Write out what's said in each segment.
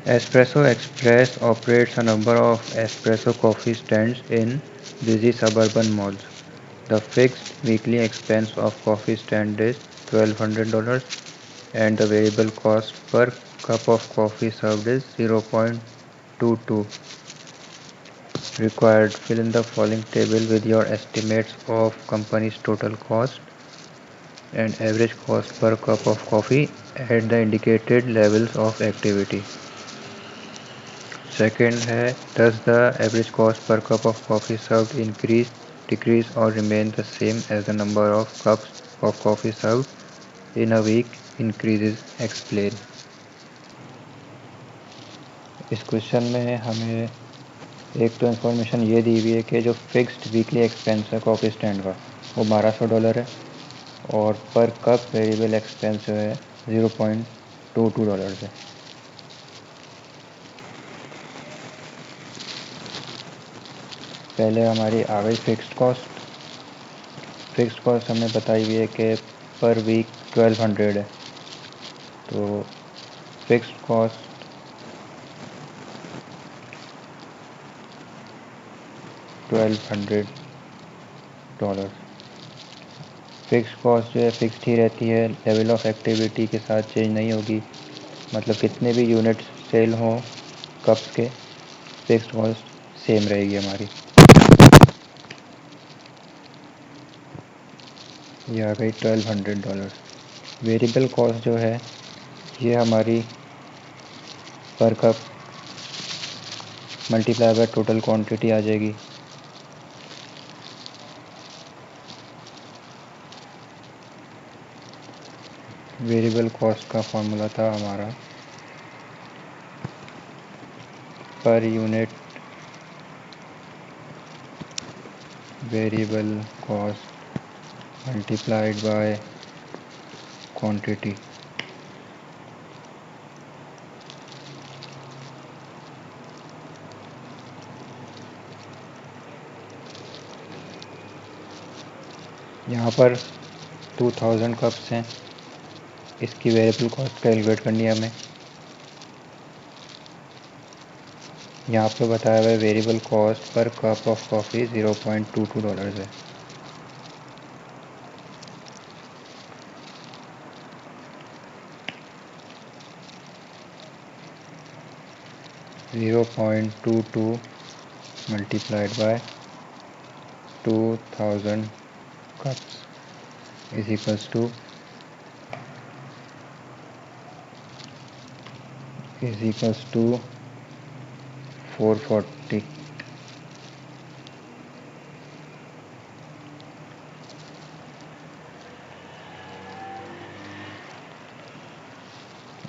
Espresso Express operates a number of espresso coffee stands in busy suburban malls. The fixed weekly expense of coffee stand is $1,200 and the variable cost per cup of coffee served is 0.22. Required. Fill in the following table with your estimates of company's total cost and average cost per cup of coffee at the indicated levels of activity. Second है, does the average cost per cup of coffee served increase, decrease or remain the same as the number of cups of coffee served in a week increases? Explain. इस question में हमें एक तो information ये दी हुई है कि जो फिक्स्ड वीकली एक्सपेंस है कॉफ़ी स्टैंड का वो $1200 है और पर कप वेरिएबल एक्सपेंस जो है $0.22 है। पहले हमारी आ गई फिक्स्ड कॉस्ट हमें बताई हुई है कि पर वीक 1200 है, तो फिक्स्ड कॉस्ट $1200। फिक्स्ड कॉस्ट जो है फिक्स्ड ही रहती है, लेवल ऑफ एक्टिविटी के साथ चेंज नहीं होगी, मतलब कितने भी यूनिट्स सेल हों कप्स के, फिक्स्ड कॉस्ट सेम रहेगी हमारी। ये आ गई $1200। वेरिएबल कॉस्ट जो है ये हमारी per cup multiply by total quantity आ जाएगी। वेरिएबल कॉस्ट का फॉर्मूला था हमारा per unit variable cost multiplied by quantity. यहाँ पर 2000 कप्स हैं, इसकी वेरिएबल कॉस्ट कैलकुलेट करनी है हमें। यहाँ पे बताया हुआ है variable cost per cup of coffee $0.22 है। $0.22 multiplied by 2000 cups is equals to 440।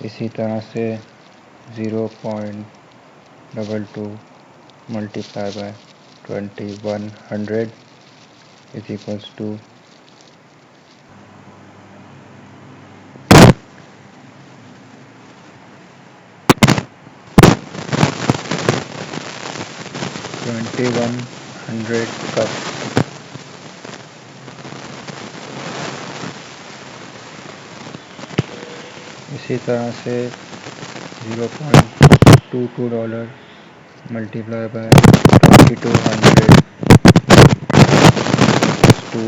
इसी तरह से 0.22 multiply by 2100 is equals to 2100 cups। इसी तरह से $0.22 मल्टीप्लाई बाय 2200 to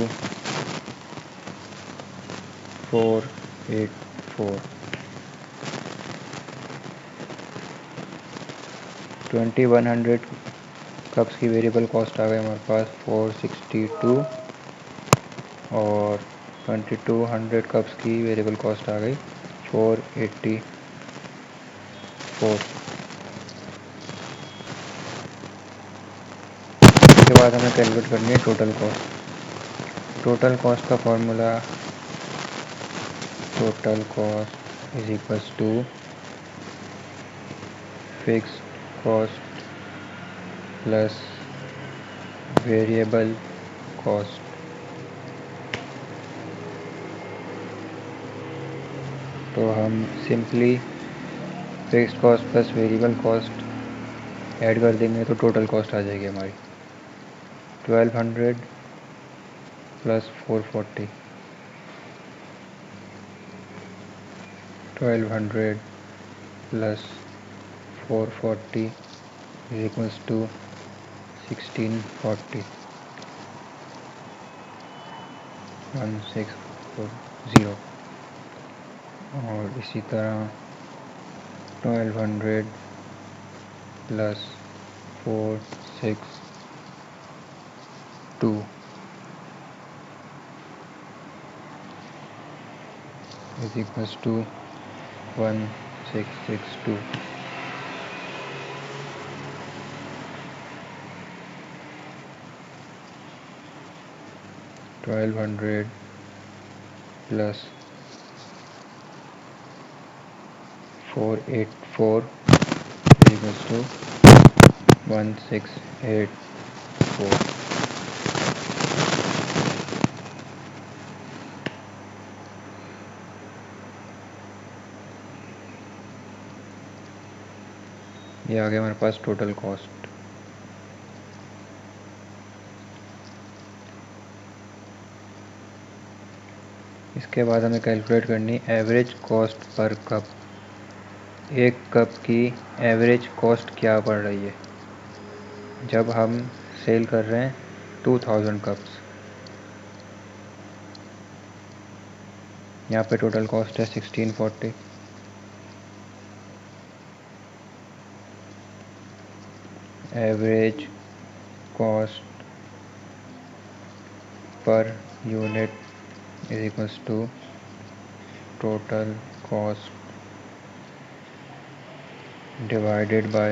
484। 2100 कप्स की वेरिएबल कॉस्ट आ गई हमारे पास 462 और 2200 कप्स की वेरिएबल कॉस्ट आ गई 484। इसके बाद हमें कैलकुलेट करनी है टोटल कॉस्ट। टोटल कॉस्ट का formula total cost is equals to fixed cost plus variable cost. तो हम simply fixed cost plus variable cost add कर देंगे तो टोटल कॉस्ट आ जाएगी हमारी 1200 plus 440। 1200 plus 440 is equals to 1640 1640 और इसी तरह 1200 plus 462 is equals to 1662. $1200 plus 484 is equals to 1684. ये आ गया हमारे पास टोटल कॉस्ट। इसके बाद हमें कैलकुलेट करनी एवरेज कॉस्ट पर कप। एक कप की एवरेज कॉस्ट क्या पड़ रही है जब हम सेल कर रहे हैं 2000 कप्स। यहाँ पे टोटल कॉस्ट है 1640। Average cost per unit is equals to total cost divided by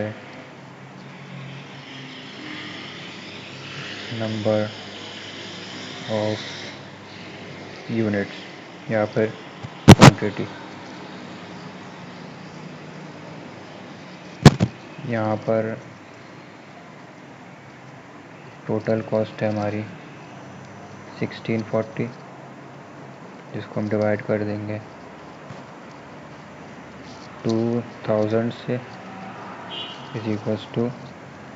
number of units या फिर quantity। यहाँ पर टोटल कॉस्ट है हमारी 1640 जिसको हम डिवाइड कर देंगे 2000 से इज इक्वल्स टू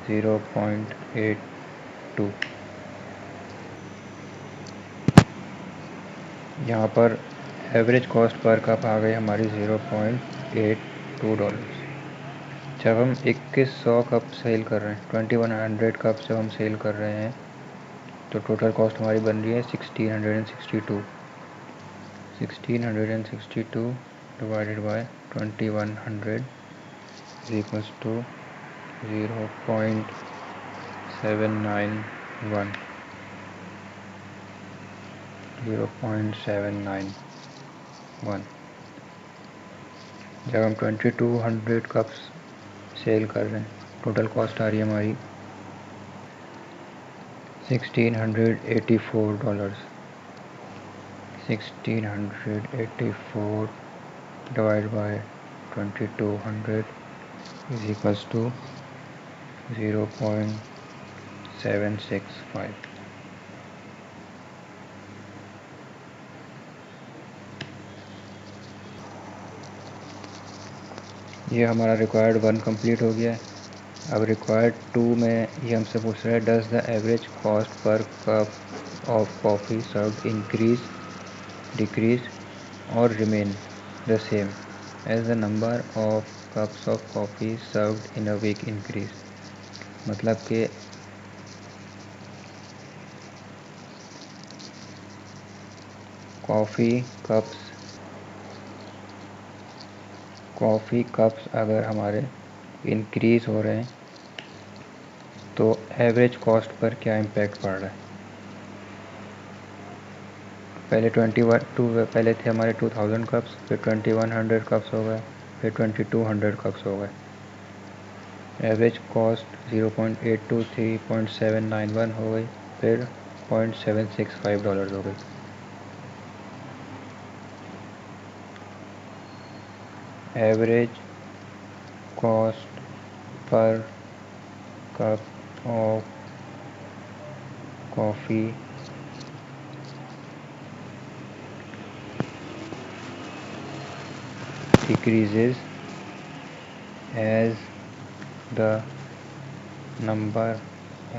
0.82। यहाँ पर एवरेज कॉस्ट पर कप आ गई हमारी $0.82। जब हम 2100 कप सेल कर रहे हैं 2100 कप जब हम सेल कर रहे हैं तो टोटल कॉस्ट हमारी बन रही है 1662। 1662 divided by 2100 is equals to 0.791 0.791। जब हम 2200 कप्स सेल कर रहे हैं टोटल कॉस्ट आ रही है हमारी $1684। 1684 divided by 2200 is equals to 0.765। ये हमारा रिक्वायर्ड 1 कंप्लीट हो गया है। अब रिक्वायर्ड 2 में ये हमसे पूछ रहा है does the average cost per cup of coffee served increase decrease or remain the same as the number of cups of coffee served in a week increase। मतलब कि कॉफ़ी कप्स अगर हमारे इंक्रीज़ हो रहे हैं तो एवरेज कॉस्ट पर क्या impact पड़ रहा है। पहले थे हमारे 2000 कप्स, फिर 2100 कप्स हो गए, फिर 2200 कप्स हो गए। एवरेज कॉस्ट 0.823.791 हो गई, फिर $0.765 हो गई। Average cost per cup of coffee decreases as the number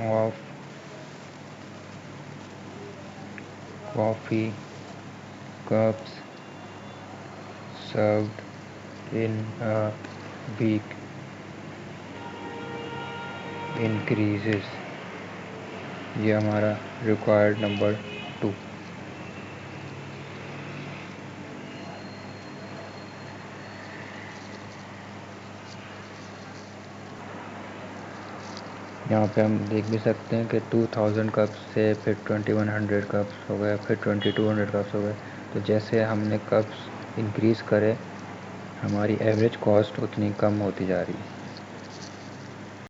of coffee cups served in a week increases, ये हमारा रिक्वायर्ड नंबर 2। यहाँ पे हम देख भी सकते हैं कि 2000 कप्स से फिर 2100 कप्स हो गए, फिर 2200 कप्स हो गए। तो जैसे हमने कप्स इंक्रीज़ करे, हमारी एवरेज कॉस्ट उतनी कम होती जा रही है।